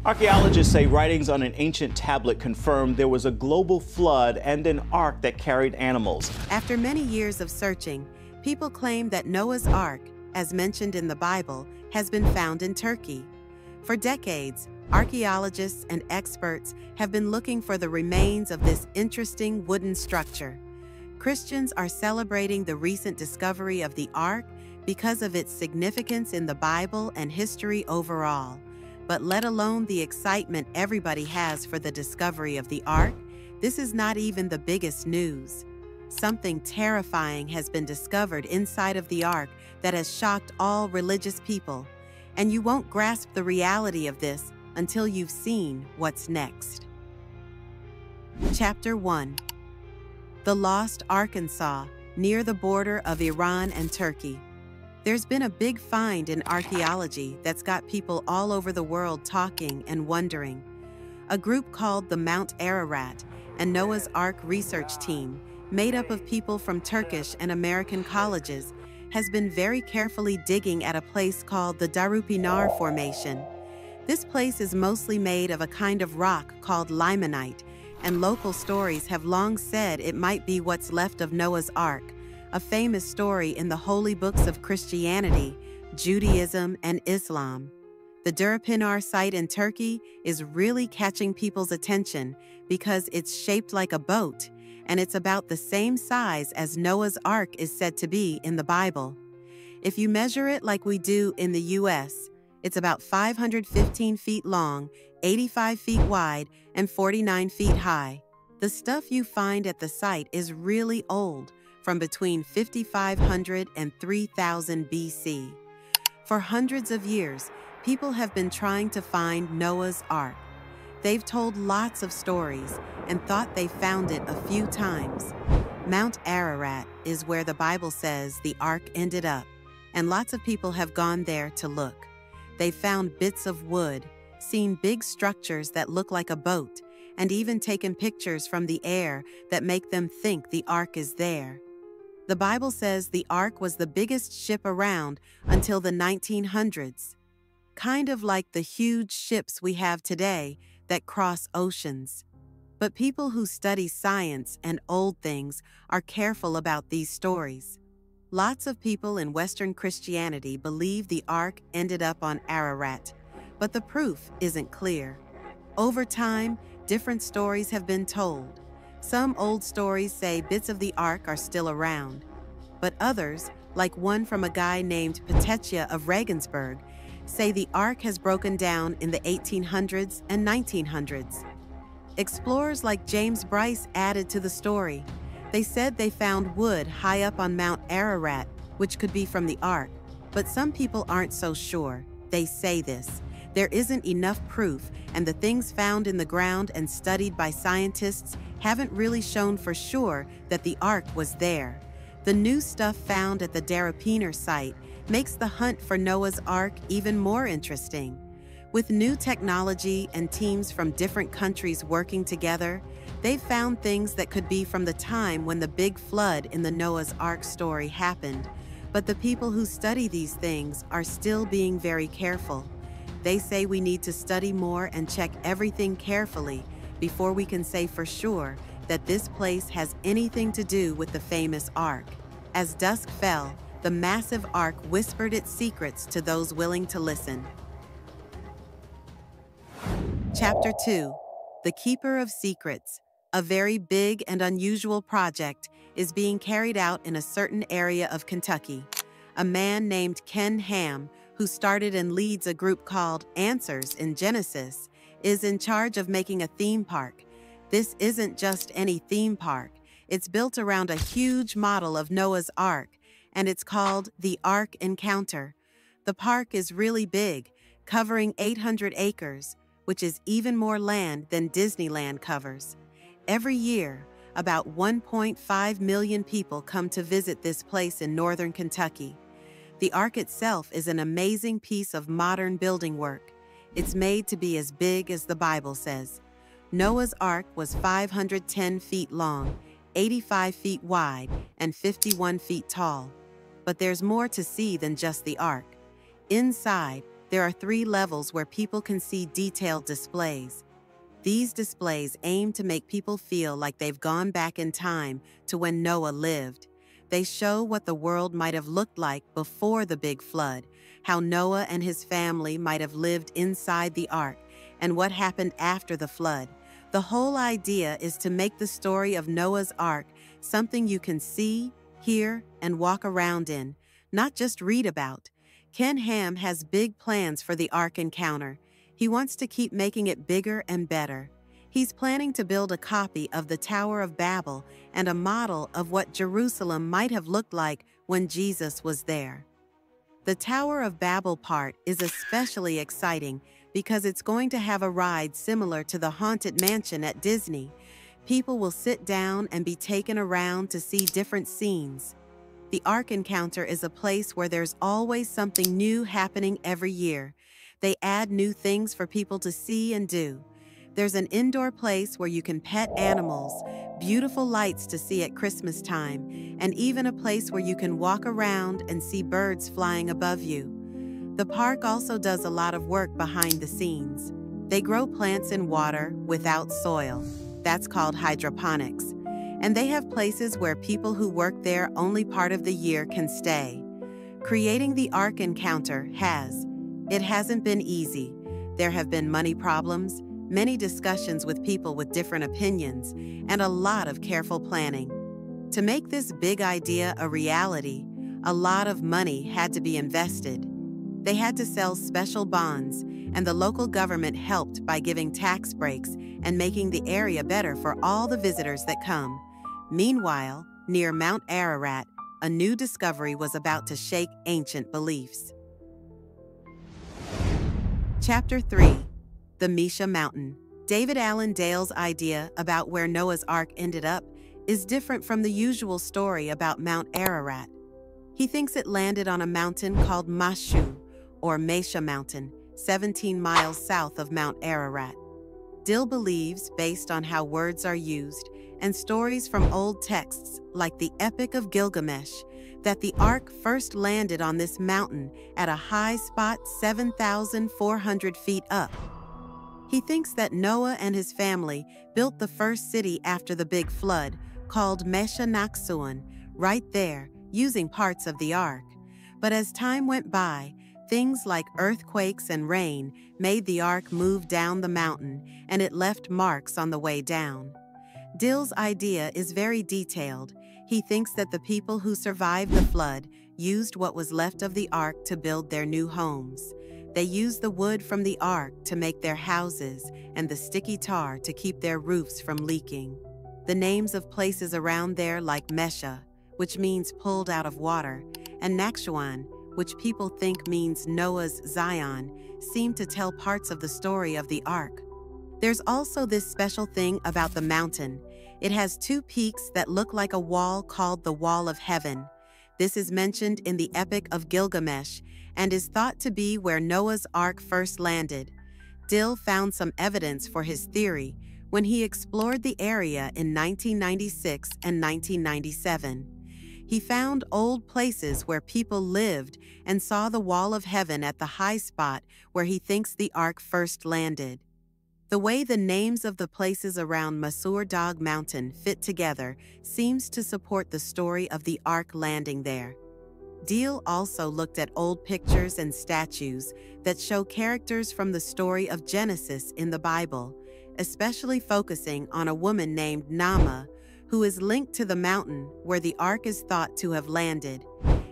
Archaeologists say writings on an ancient tablet confirm there was a global flood and an ark that carried animals. After many years of searching, people claim that Noah's Ark, as mentioned in the Bible, has been found in Turkey. For decades, archaeologists and experts have been looking for the remains of this interesting wooden structure. Christians are celebrating the recent discovery of the Ark because of its significance in the Bible and history overall. But let alone the excitement everybody has for the discovery of the Ark, this is not even the biggest news. Something terrifying has been discovered inside of the Ark that has shocked all religious people, and you won't grasp the reality of this until you've seen what's next. Chapter 1. The Lost Arkansas, near the border of Iran and Turkey. There's been a big find in archaeology that's got people all over the world talking and wondering. A group called the Mount Ararat and Noah's Ark research team, made up of people from Turkish and American colleges, has been very carefully digging at a place called the Durupinar Formation. This place is mostly made of a kind of rock called limonite, and local stories have long said it might be what's left of Noah's Ark, a famous story in the holy books of Christianity, Judaism, and Islam. The Durupinar site in Turkey is really catching people's attention because it's shaped like a boat, and it's about the same size as Noah's Ark is said to be in the Bible. If you measure it like we do in the US, it's about 515 feet long, 85 feet wide, and 49 feet high. The stuff you find at the site is really old, from between 5,500 and 3,000 BC. For hundreds of years, people have been trying to find Noah's Ark. They've told lots of stories and thought they found it a few times. Mount Ararat is where the Bible says the Ark ended up, and lots of people have gone there to look. They've found bits of wood, seen big structures that look like a boat, and even taken pictures from the air that make them think the Ark is there. The Bible says the Ark was the biggest ship around until the 1900s, kind of like the huge ships we have today that cross oceans. But people who study science and old things are careful about these stories. Lots of people in Western Christianity believe the Ark ended up on Ararat, but the proof isn't clear. Over time, different stories have been told. Some old stories say bits of the Ark are still around, but others, like one from a guy named Petechia of Regensburg, say the Ark has broken down in the 1800s and 1900s. Explorers like James Bryce added to the story. They said they found wood high up on Mount Ararat, which could be from the Ark, but some people aren't so sure. They say this: there isn't enough proof, and the things found in the ground and studied by scientists haven't really shown for sure that the Ark was there. The new stuff found at the Durupinar site makes the hunt for Noah's Ark even more interesting. With new technology and teams from different countries working together, they've found things that could be from the time when the big flood in the Noah's Ark story happened. But the people who study these things are still being very careful. They say we need to study more and check everything carefully before we can say for sure that this place has anything to do with the famous Ark. As dusk fell, the massive Ark whispered its secrets to those willing to listen. Chapter 2. The Keeper of Secrets. A very big and unusual project is being carried out in a certain area of Kentucky. A man named Ken Ham, who started and leads a group called Answers in Genesis, is in charge of making a theme park. This isn't just any theme park. It's built around a huge model of Noah's Ark, and it's called the Ark Encounter. The park is really big, covering 800 acres, which is even more land than Disneyland covers. Every year, about 1.5 million people come to visit this place in northern Kentucky. The Ark itself is an amazing piece of modern building work. It's made to be as big as the Bible says. Noah's Ark was 510 feet long, 85 feet wide, and 51 feet tall. But there's more to see than just the Ark. Inside, There are 3 levels where people can see detailed displays. These displays aim to make people feel like they've gone back in time to when Noah lived. They show what the world might have looked like before the big flood, how Noah and his family might have lived inside the ark, and what happened after the flood. The whole idea is to make the story of Noah's Ark something you can see, hear, and walk around in, not just read about. Ken Ham has big plans for the Ark encounter. He wants to keep making it bigger and better. He's planning to build a copy of the Tower of Babel and a model of what Jerusalem might have looked like when Jesus was there. The Tower of Babel part is especially exciting because it's going to have a ride similar to the Haunted Mansion at Disney. People will sit down and be taken around to see different scenes. The Ark Encounter is a place where there's always something new happening every year. They add new things for people to see and do. There's an indoor place where you can pet animals, beautiful lights to see at Christmas time, and even a place where you can walk around and see birds flying above you. The park also does a lot of work behind the scenes. They grow plants in water without soil. That's called hydroponics. And they have places where people who work there only part of the year can stay. Creating the Ark Encounter It hasn't been easy. There have been money problems, many discussions with people with different opinions, and a lot of careful planning. To make this big idea a reality, a lot of money had to be invested. They had to sell special bonds, and the local government helped by giving tax breaks and making the area better for all the visitors that come. Meanwhile, near Mount Ararat, a new discovery was about to shake ancient beliefs. Chapter 3. The Mesha Mountain. David Allen Dale's idea about where Noah's Ark ended up is different from the usual story about Mount Ararat. He thinks it landed on a mountain called Mashu, or Mesha Mountain, 17 miles south of Mount Ararat. Dill believes, based on how words are used and stories from old texts like the Epic of Gilgamesh, that the Ark first landed on this mountain at a high spot 7,400 feet up. He thinks that Noah and his family built the first city after the big flood, called Mesha Naksuan, right there, using parts of the Ark. But as time went by, things like earthquakes and rain made the Ark move down the mountain, and it left marks on the way down. Dill's idea is very detailed. He thinks that the people who survived the flood used what was left of the Ark to build their new homes. They used the wood from the Ark to make their houses and the sticky tar to keep their roofs from leaking. The names of places around there like Mesha, which means pulled out of water, and Nakshuan, which people think means Noah's Zion, seem to tell parts of the story of the Ark. There's also this special thing about the mountain. It has 2 peaks that look like a wall called the Wall of Heaven. This is mentioned in the Epic of Gilgamesh and is thought to be where Noah's Ark first landed. Dill found some evidence for his theory when he explored the area in 1996 and 1997. He found old places where people lived and saw the Wall of Heaven at the high spot where he thinks the Ark first landed. The way the names of the places around Masur Dagh Mountain fit together seems to support the story of the Ark landing there. Deal also looked at old pictures and statues that show characters from the story of Genesis in the Bible, especially focusing on a woman named Naamah, who is linked to the mountain where the Ark is thought to have landed.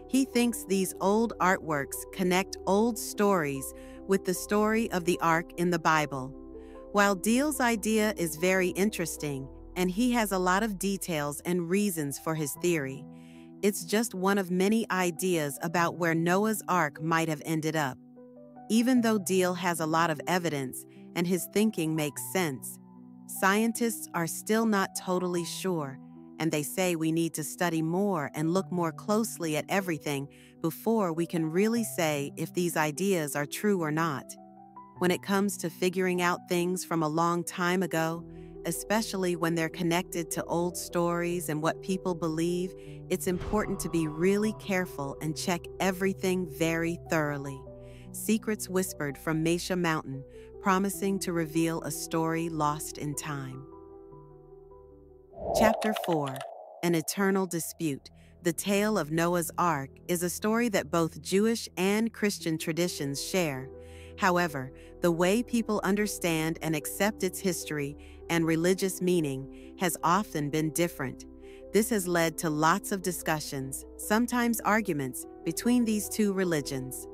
He thinks these old artworks connect old stories with the story of the Ark in the Bible. While Deal's idea is very interesting, and he has a lot of details and reasons for his theory, it's just one of many ideas about where Noah's Ark might have ended up. Even though Deal has a lot of evidence and his thinking makes sense, scientists are still not totally sure, and they say we need to study more and look more closely at everything before we can really say if these ideas are true or not. When it comes to figuring out things from a long time ago, especially when they're connected to old stories and what people believe, it's important to be really careful and check everything very thoroughly. secrets whispered from Mesha Mountain, promising to reveal a story lost in time. Chapter 4: An Eternal Dispute. The tale of Noah's Ark is a story that both Jewish and Christian traditions share. However, the way people understand and accept its history and religious meaning has often been different. This has led to lots of discussions, sometimes arguments, between these two religions.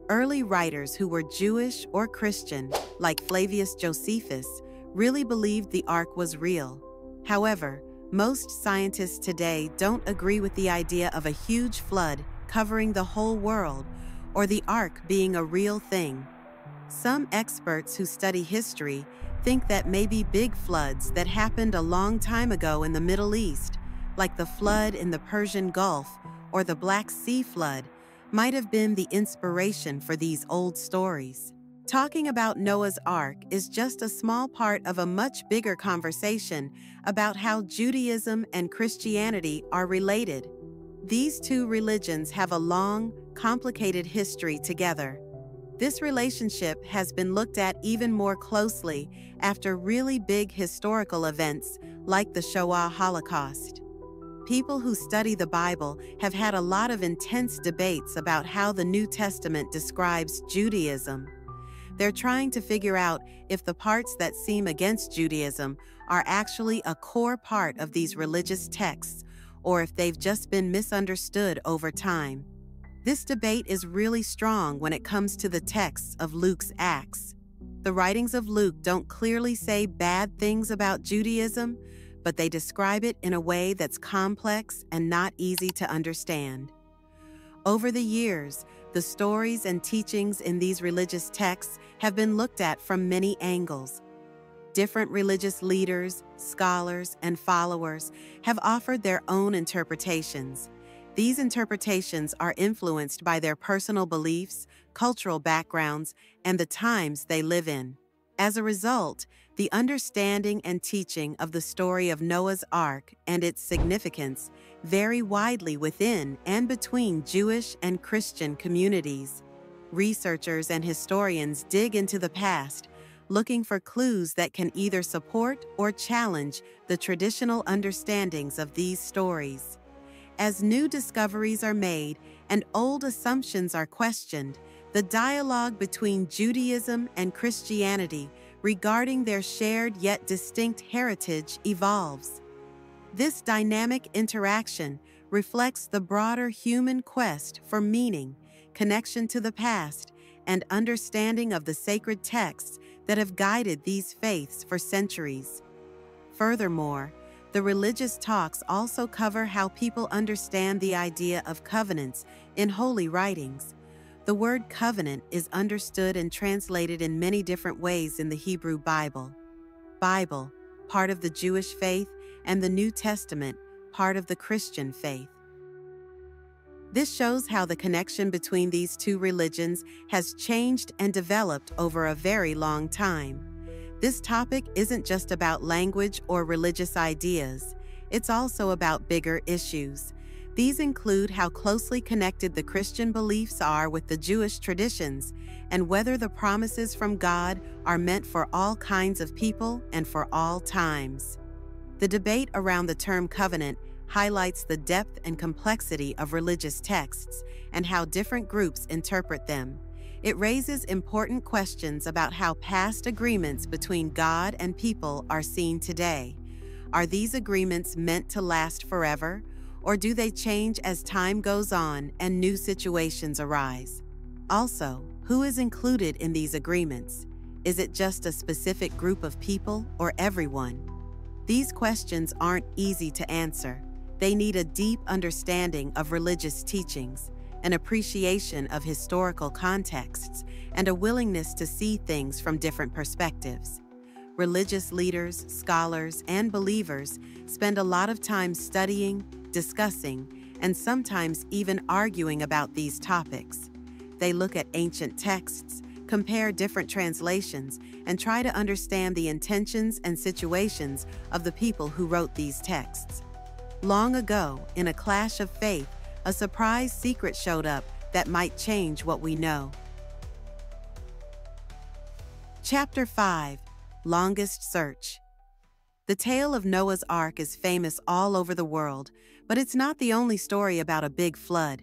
Early writers who were Jewish or Christian, like Flavius Josephus, really believed the Ark was real. However, most scientists today don't agree with the idea of a huge flood covering the whole world or the Ark being a real thing. Some experts who study history think that maybe big floods that happened a long time ago in the Middle East, like the flood in the Persian Gulf or the Black Sea flood, might have been the inspiration for these old stories. Talking about Noah's Ark is just a small part of a much bigger conversation about how Judaism and Christianity are related. These two religions have a long, complicated history together. This relationship has been looked at even more closely after really big historical events like the Shoah Holocaust. People who study the Bible have had a lot of intense debates about how the New Testament describes Judaism. They're trying to figure out if the parts that seem against Judaism are actually a core part of these religious texts, or if they've just been misunderstood over time. This debate is really strong when it comes to the texts of Luke's Acts. The writings of Luke don't clearly say bad things about Judaism, but they describe it in a way that's complex and not easy to understand. Over the years, the stories and teachings in these religious texts have been looked at from many angles. Different religious leaders, scholars, and followers have offered their own interpretations. These interpretations are influenced by their personal beliefs, cultural backgrounds, and the times they live in. As a result, the understanding and teaching of the story of Noah's Ark and its significance vary widely within and between Jewish and Christian communities. Researchers and historians dig into the past, looking for clues that can either support or challenge the traditional understandings of these stories. As new discoveries are made and old assumptions are questioned, the dialogue between Judaism and Christianity regarding their shared yet distinct heritage evolves. This dynamic interaction reflects the broader human quest for meaning, connection to the past, and understanding of the sacred texts that have guided these faiths for centuries. Furthermore, the religious talks also cover how people understand the idea of covenants in holy writings. The word covenant is understood and translated in many different ways in the Hebrew Bible. Bible, part of the Jewish faith, and the New Testament, part of the Christian faith. This shows how the connection between these two religions has changed and developed over a very long time. This topic isn't just about language or religious ideas. It's also about bigger issues. These include how closely connected the Christian beliefs are with the Jewish traditions, and whether the promises from God are meant for all kinds of people and for all times. The debate around the term covenant highlights the depth and complexity of religious texts and how different groups interpret them. It raises important questions about how past agreements between God and people are seen today. Are these agreements meant to last forever, or do they change as time goes on and new situations arise? Also, who is included in these agreements? Is it just a specific group of people or everyone? These questions aren't easy to answer. They need a deep understanding of religious teachings, an appreciation of historical contexts, and a willingness to see things from different perspectives. Religious leaders, scholars, and believers spend a lot of time studying, discussing, and sometimes even arguing about these topics. They look at ancient texts, compare different translations, and try to understand the intentions and situations of the people who wrote these texts. Long ago, in a clash of faith, a surprise secret showed up that might change what we know. Chapter 5: Longest Search. The tale of Noah's Ark is famous all over the world, but it's not the only story about a big flood.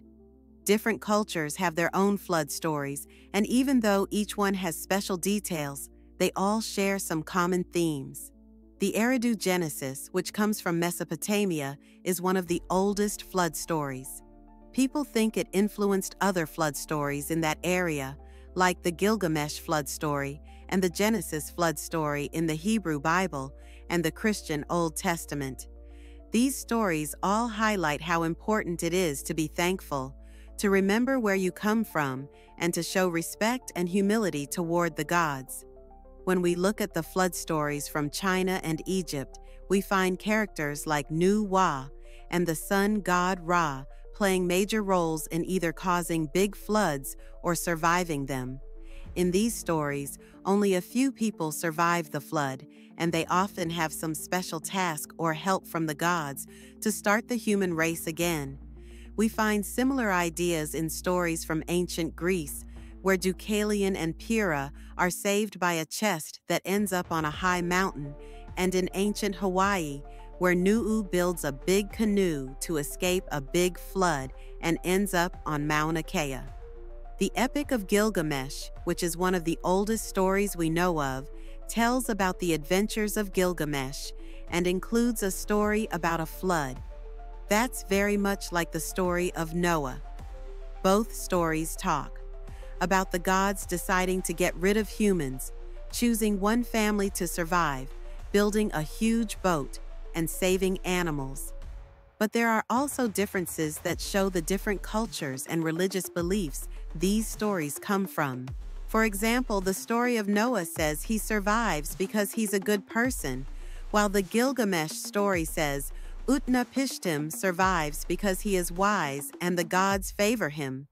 Different cultures have their own flood stories, and even though each one has special details, they all share some common themes. The Ararat Genesis, which comes from Mesopotamia, is one of the oldest flood stories. People think it influenced other flood stories in that area, like the Gilgamesh flood story and the Genesis flood story in the Hebrew Bible and the Christian Old Testament. These stories all highlight how important it is to be thankful, to remember where you come from, and to show respect and humility toward the gods. When we look at the flood stories from China and Egypt, we find characters like Nu-Wa and the sun god Ra playing major roles in either causing big floods or surviving them. In these stories, only a few people survive the flood, and they often have some special task or help from the gods to start the human race again. We find similar ideas in stories from ancient Greece, where Deucalion and Pyrrha are saved by a chest that ends up on a high mountain, and in ancient Hawaii, where Nu'u builds a big canoe to escape a big flood and ends up on Mauna Kea. The Epic of Gilgamesh, which is one of the oldest stories we know of, tells about the adventures of Gilgamesh and includes a story about a flood. That's very much like the story of Noah. Both stories talk about the gods deciding to get rid of humans, choosing one family to survive, building a huge boat, and saving animals. But there are also differences that show the different cultures and religious beliefs these stories come from. For example, the story of Noah says he survives because he's a good person, while the Gilgamesh story says Utnapishtim survives because he is wise and the gods favor him.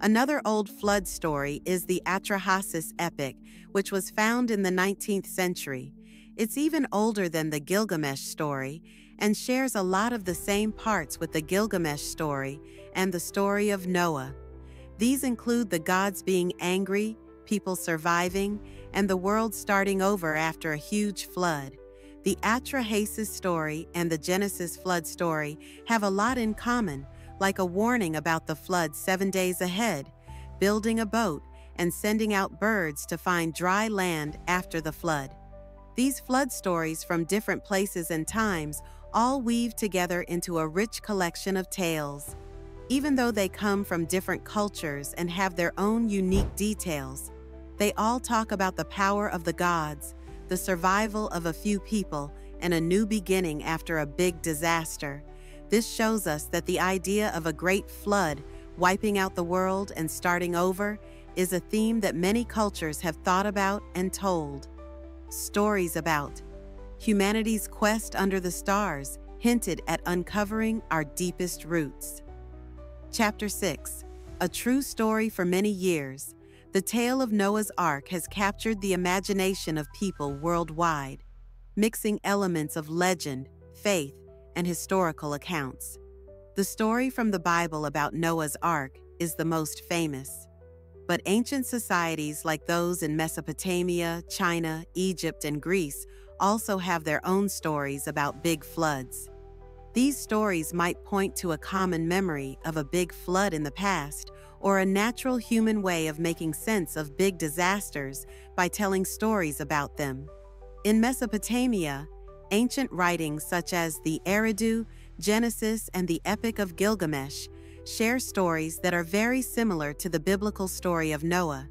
Another old flood story is the Atrahasis epic, which was found in the 19th century. It's even older than the Gilgamesh story and shares a lot of the same parts with the Gilgamesh story and the story of Noah. These include the gods being angry, people surviving, and the world starting over after a huge flood. The Atrahasis story and the Genesis flood story have a lot in common, like a warning about the flood 7 days ahead, building a boat, and sending out birds to find dry land after the flood. These flood stories from different places and times all weave together into a rich collection of tales. Even though they come from different cultures and have their own unique details, they all talk about the power of the gods, the survival of a few people, and a new beginning after a big disaster. This shows us that the idea of a great flood, wiping out the world and starting over, is a theme that many cultures have thought about and told. Stories about humanity's quest under the stars hinted at uncovering our deepest roots. Chapter 6: A True Story for Many Years. The tale of Noah's Ark has captured the imagination of people worldwide, mixing elements of legend, faith, and historical accounts. The story from the Bible about Noah's Ark is the most famous. But ancient societies like those in Mesopotamia, China, Egypt, and Greece also have their own stories about big floods. These stories might point to a common memory of a big flood in the past, or a natural human way of making sense of big disasters by telling stories about them. In Mesopotamia, ancient writings such as the Ararat, Genesis, and the Epic of Gilgamesh share stories that are very similar to the biblical story of Noah.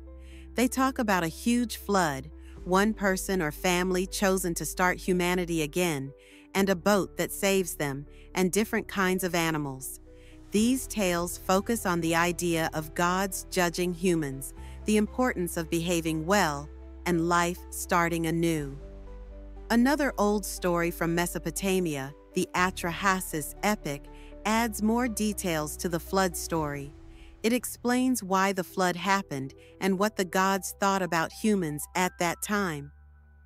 They talk about a huge flood, one person or family chosen to start humanity again, and a boat that saves them, and different kinds of animals. These tales focus on the idea of gods judging humans, the importance of behaving well, and life starting anew. Another old story from Mesopotamia, the Atrahasis epic, adds more details to the flood story. It explains why the flood happened and what the gods thought about humans at that time.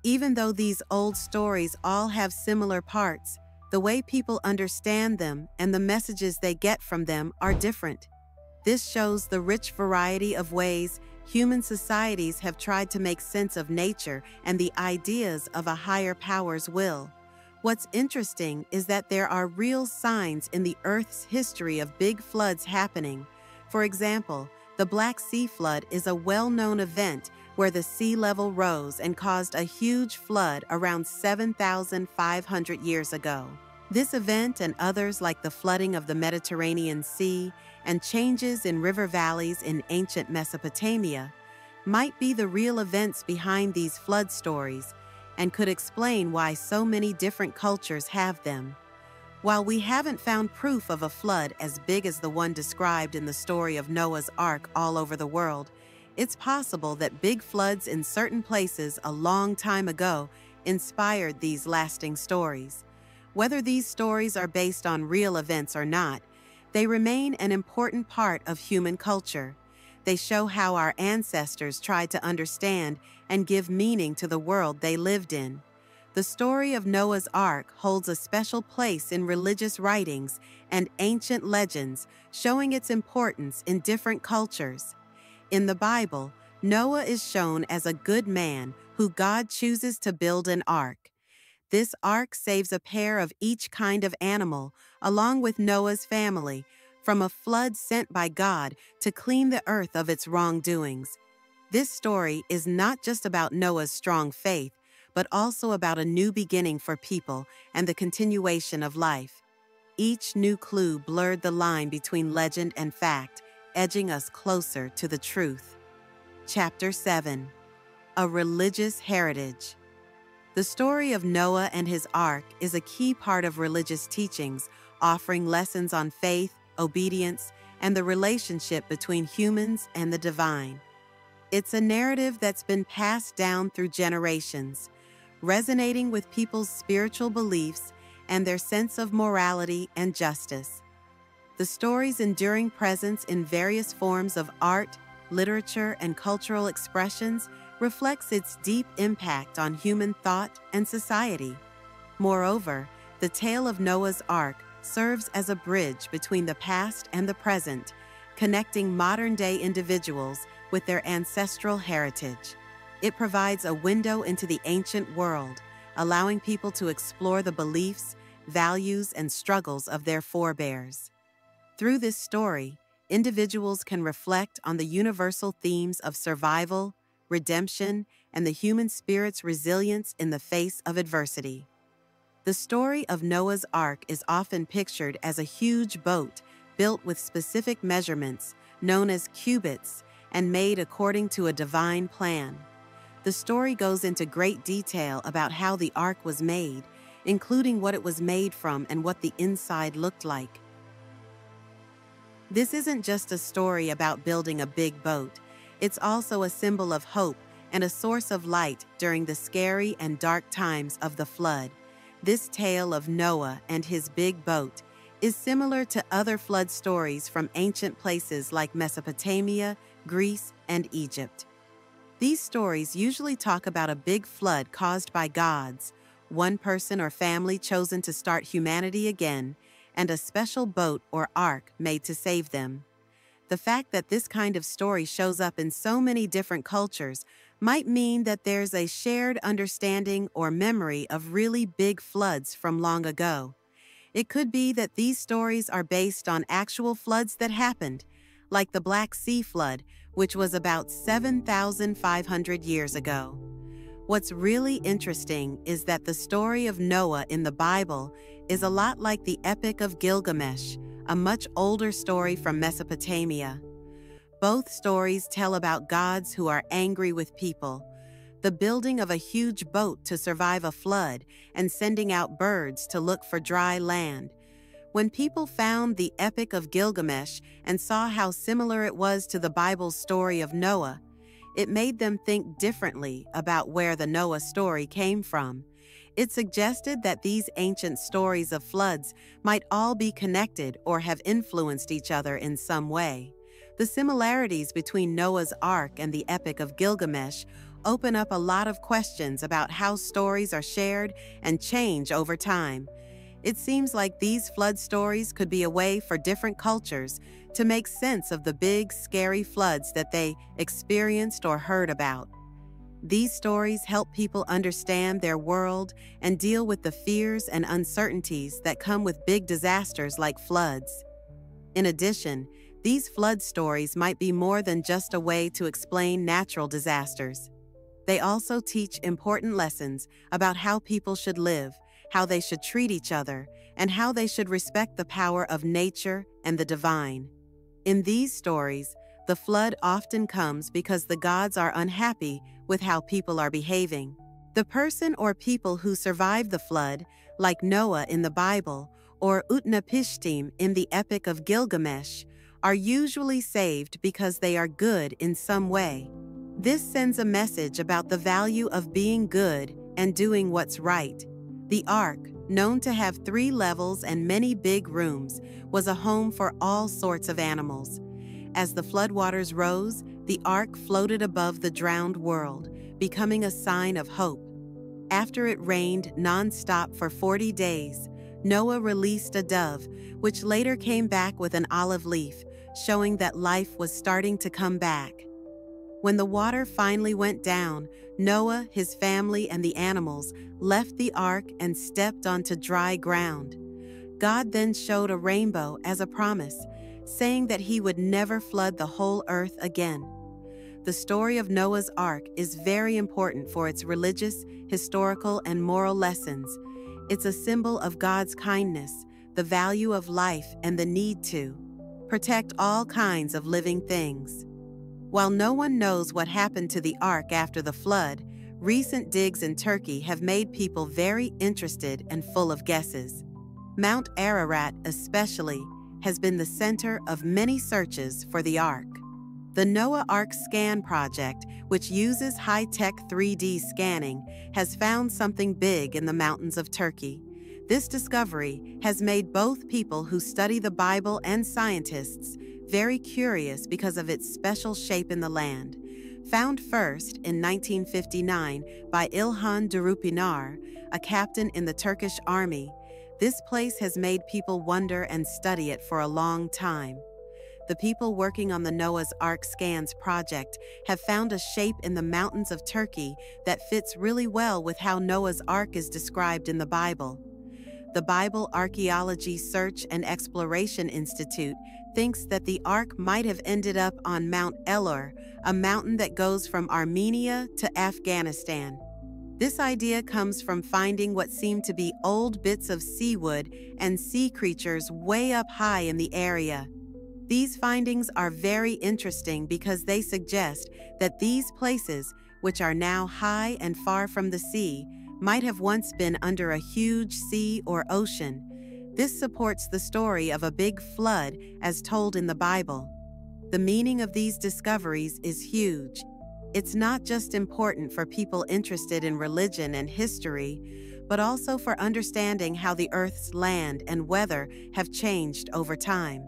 Even though these old stories all have similar parts, the way people understand them and the messages they get from them are different. This shows the rich variety of ways human societies have tried to make sense of nature and the ideas of a higher power's will. What's interesting is that there are real signs in the Earth's history of big floods happening. For example, the Black Sea flood is a well-known event where the sea level rose and caused a huge flood around 7,500 years ago. This event and others like the flooding of the Mediterranean Sea and changes in river valleys in ancient Mesopotamia might be the real events behind these flood stories and could explain why so many different cultures have them. While we haven't found proof of a flood as big as the one described in the story of Noah's Ark all over the world, it's possible that big floods in certain places a long time ago inspired these lasting stories. Whether these stories are based on real events or not, they remain an important part of human culture. They show how our ancestors tried to understand and give meaning to the world they lived in. The story of Noah's Ark holds a special place in religious writings and ancient legends, showing its importance in different cultures. In the Bible, Noah is shown as a good man who God chooses to build an ark. This ark saves a pair of each kind of animal, along with Noah's family, from a flood sent by God to clean the earth of its wrongdoings. This story is not just about Noah's strong faith, but also about a new beginning for people and the continuation of life. Each new clue blurred the line between legend and fact, edging us closer to the truth. Chapter 7. A Religious Heritage. The story of Noah and his ark is a key part of religious teachings, offering lessons on faith, obedience, and the relationship between humans and the divine. It's a narrative that's been passed down through generations, resonating with people's spiritual beliefs and their sense of morality and justice. The story's enduring presence in various forms of art, literature, and cultural expressions reflects its deep impact on human thought and society. Moreover, the tale of Noah's Ark serves as a bridge between the past and the present, connecting modern-day individuals with their ancestral heritage. It provides a window into the ancient world, allowing people to explore the beliefs, values, and struggles of their forebears. Through this story, individuals can reflect on the universal themes of survival, redemption, and the human spirit's resilience in the face of adversity. The story of Noah's Ark is often pictured as a huge boat built with specific measurements, known as cubits, and made according to a divine plan. The story goes into great detail about how the ark was made, including what it was made from and what the inside looked like. This isn't just a story about building a big boat. It's also a symbol of hope and a source of light during the scary and dark times of the flood. This tale of Noah and his big boat is similar to other flood stories from ancient places like Mesopotamia, Greece, and Egypt. These stories usually talk about a big flood caused by gods, one person or family chosen to start humanity again, and a special boat or ark made to save them. The fact that this kind of story shows up in so many different cultures might mean that there's a shared understanding or memory of really big floods from long ago. It could be that these stories are based on actual floods that happened, like the Black Sea flood, which was about 7,500 years ago. What's really interesting is that the story of Noah in the Bible is a lot like the Epic of Gilgamesh, a much older story from Mesopotamia. Both stories tell about gods who are angry with people, the building of a huge boat to survive a flood, and sending out birds to look for dry land. When people found the Epic of Gilgamesh and saw how similar it was to the Bible's story of Noah, it made them think differently about where the Noah story came from. It suggested that these ancient stories of floods might all be connected or have influenced each other in some way. The similarities between Noah's Ark and the Epic of Gilgamesh open up a lot of questions about how stories are shared and change over time. It seems like these flood stories could be a way for different cultures to make sense of the big, scary floods that they experienced or heard about. These stories help people understand their world and deal with the fears and uncertainties that come with big disasters like floods. In addition, these flood stories might be more than just a way to explain natural disasters. They also teach important lessons about how people should live, how they should treat each other, and how they should respect the power of nature and the divine. In these stories, the flood often comes because the gods are unhappy with how people are behaving. The person or people who survived the flood, like Noah in the Bible or Utnapishtim in the Epic of Gilgamesh, are usually saved because they are good in some way. This sends a message about the value of being good and doing what's right. The Ark, known to have 3 levels and many big rooms, was a home for all sorts of animals. As the floodwaters rose, the Ark floated above the drowned world, becoming a sign of hope. After it rained non-stop for 40 days, Noah released a dove, which later came back with an olive leaf, showing that life was starting to come back. When the water finally went down, Noah, his family, and the animals left the ark and stepped onto dry ground. God then showed a rainbow as a promise, saying that he would never flood the whole earth again. The story of Noah's Ark is very important for its religious, historical, and moral lessons. It's a symbol of God's kindness, the value of life, and the need to protect all kinds of living things. While no one knows what happened to the Ark after the flood, recent digs in Turkey have made people very interested and full of guesses. Mount Ararat, especially, has been the center of many searches for the Ark. The Noah Ark Scan project, which uses high-tech 3D scanning, has found something big in the mountains of Turkey. This discovery has made both people who study the Bible and scientists very curious because of its special shape in the land. Found first in 1959 by İlhan Durupinar, a captain in the Turkish army, this place has made people wonder and study it for a long time. The people working on the Noah's Ark Scans project have found a shape in the mountains of Turkey that fits really well with how Noah's Ark is described in the Bible. The Bible Archaeology Search and Exploration Institute thinks that the Ark might have ended up on Mount Elor, a mountain that goes from Armenia to Afghanistan. This idea comes from finding what seem to be old bits of seawood and sea creatures way up high in the area. These findings are very interesting because they suggest that these places, which are now high and far from the sea, might have once been under a huge sea or ocean. This supports the story of a big flood as told in the Bible. The meaning of these discoveries is huge. It's not just important for people interested in religion and history, but also for understanding how the Earth's land and weather have changed over time.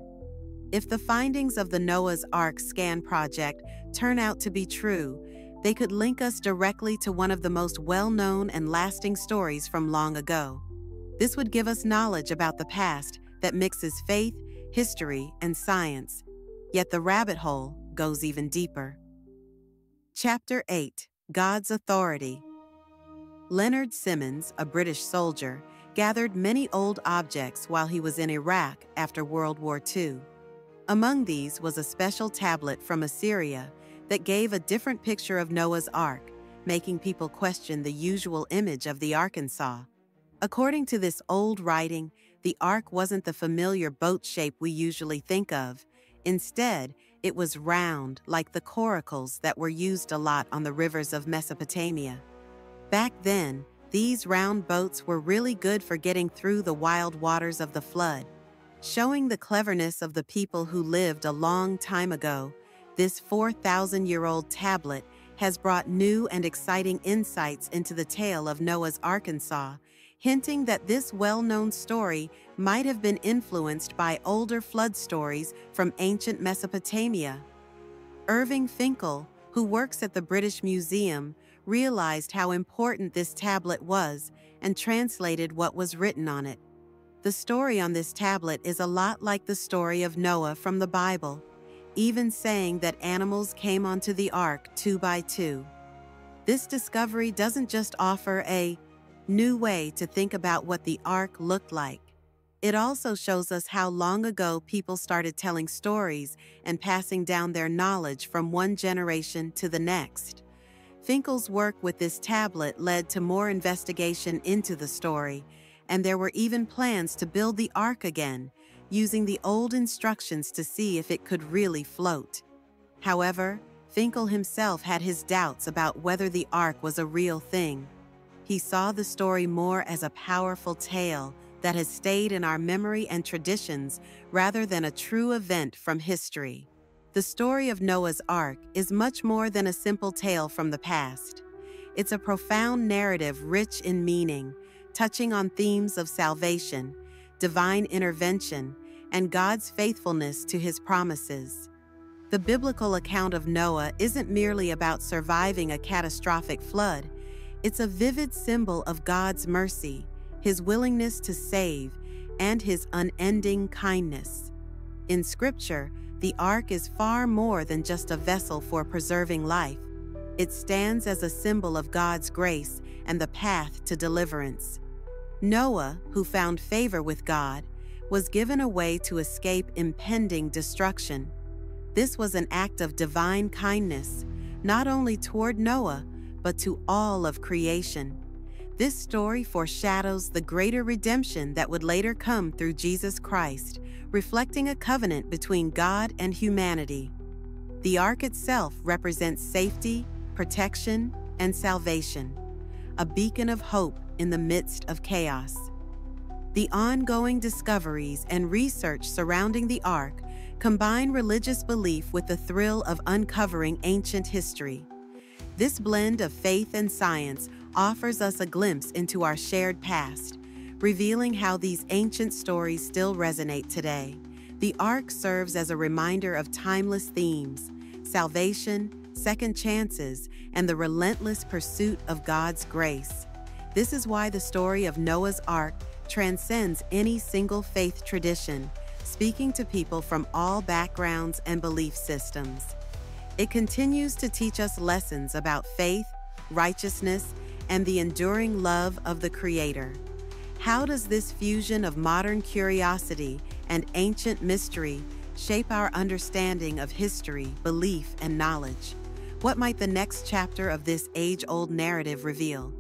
If the findings of the Noah's Ark Scan project turn out to be true, they could link us directly to one of the most well-known and lasting stories from long ago. This would give us knowledge about the past that mixes faith, history, and science. Yet the rabbit hole goes even deeper. Chapter 8: God's Authority. Leonard Simmons, a British soldier, gathered many old objects while he was in Iraq after World War II. Among these was a special tablet from Assyria that gave a different picture of Noah's Ark, making people question the usual image of the Arkansas. According to this old writing, the Ark wasn't the familiar boat shape we usually think of. Instead, it was round, like the coracles that were used a lot on the rivers of Mesopotamia. Back then, these round boats were really good for getting through the wild waters of the flood. Showing the cleverness of the people who lived a long time ago, this 4,000-year-old tablet has brought new and exciting insights into the tale of Noah's Arkansas, hinting that this well-known story might have been influenced by older flood stories from ancient Mesopotamia. Irving Finkel, who works at the British Museum, realized how important this tablet was and translated what was written on it. The story on this tablet is a lot like the story of Noah from the Bible, even saying that animals came onto the ark 2 by 2. This discovery doesn't just offer a new way to think about what the ark looked like. It also shows us how long ago people started telling stories and passing down their knowledge from one generation to the next. Finkel's work with this tablet led to more investigation into the story, and there were even plans to build the ark again, using the old instructions to see if it could really float. However, Finkel himself had his doubts about whether the ark was a real thing. He saw the story more as a powerful tale that has stayed in our memory and traditions rather than a true event from history. The story of Noah's Ark is much more than a simple tale from the past. It's a profound narrative rich in meaning, touching on themes of salvation, divine intervention, and God's faithfulness to His promises. The biblical account of Noah isn't merely about surviving a catastrophic flood. It's a vivid symbol of God's mercy, His willingness to save, and His unending kindness. In Scripture, the ark is far more than just a vessel for preserving life. It stands as a symbol of God's grace and the path to deliverance. Noah, who found favor with God, was given a way to escape impending destruction. This was an act of divine kindness, not only toward Noah, but to all of creation. This story foreshadows the greater redemption that would later come through Jesus Christ, reflecting a covenant between God and humanity. The ark itself represents safety, protection, and salvation, a beacon of hope in the midst of chaos. The ongoing discoveries and research surrounding the ark combine religious belief with the thrill of uncovering ancient history. This blend of faith and science offers us a glimpse into our shared past, revealing how these ancient stories still resonate today. The ark serves as a reminder of timeless themes: salvation, second chances, and the relentless pursuit of God's grace. This is why the story of Noah's Ark transcends any single faith tradition, speaking to people from all backgrounds and belief systems. It continues to teach us lessons about faith, righteousness, and the enduring love of the Creator. How does this fusion of modern curiosity and ancient mystery shape our understanding of history, belief, and knowledge? What might the next chapter of this age-old narrative reveal?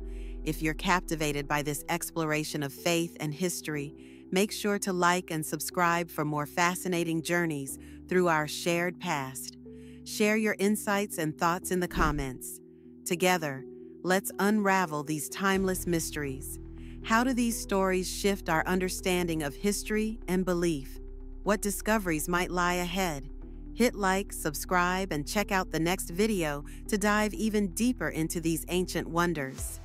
If you're captivated by this exploration of faith and history, make sure to like and subscribe for more fascinating journeys through our shared past. Share your insights and thoughts in the comments. Together, let's unravel these timeless mysteries. How do these stories shift our understanding of history and belief? What discoveries might lie ahead? Hit like, subscribe, and check out the next video to dive even deeper into these ancient wonders.